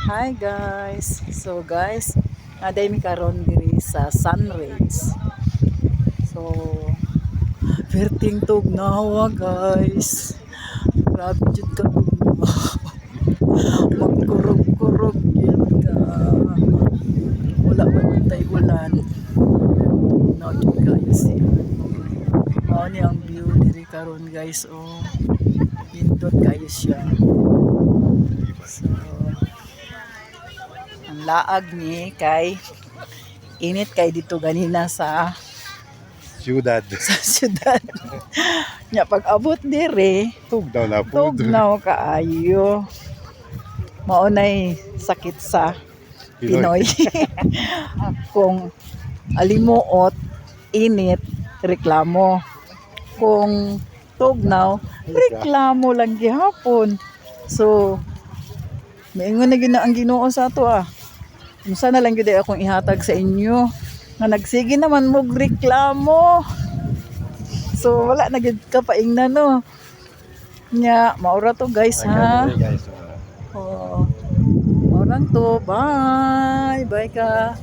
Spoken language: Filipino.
Hi guys. So guys, naday mi karon diri sa Sunrays. So, perting tugnawa guys. Grabe jud ka tugnawa. Magkurog-kurog yun ka. Wala man tay ulan. Tugnaw jud guys. Mao ni ang view diri karon guys. Oh, pindot kayo siya. So, ang laag ni kay init kay dito ganina sa Ciudad. sa syudad. Nya pag abot dire, Tugnaw na po. tugnaw kaayo. Maunay sakit sa Pinoy. Kung alimuot, init, reklamo. Kung tugnaw, reklamo lang gihapon. So, maingon na gina ang Ginoo sa ato ah. Unsa na lang gyud akong ihatag sa inyo nga nagsige naman mo reklamo. So wala na gyud ka paingnan no. Nya maura to guys ha. Guys. Oh. Maura to. Bye. Bye ka.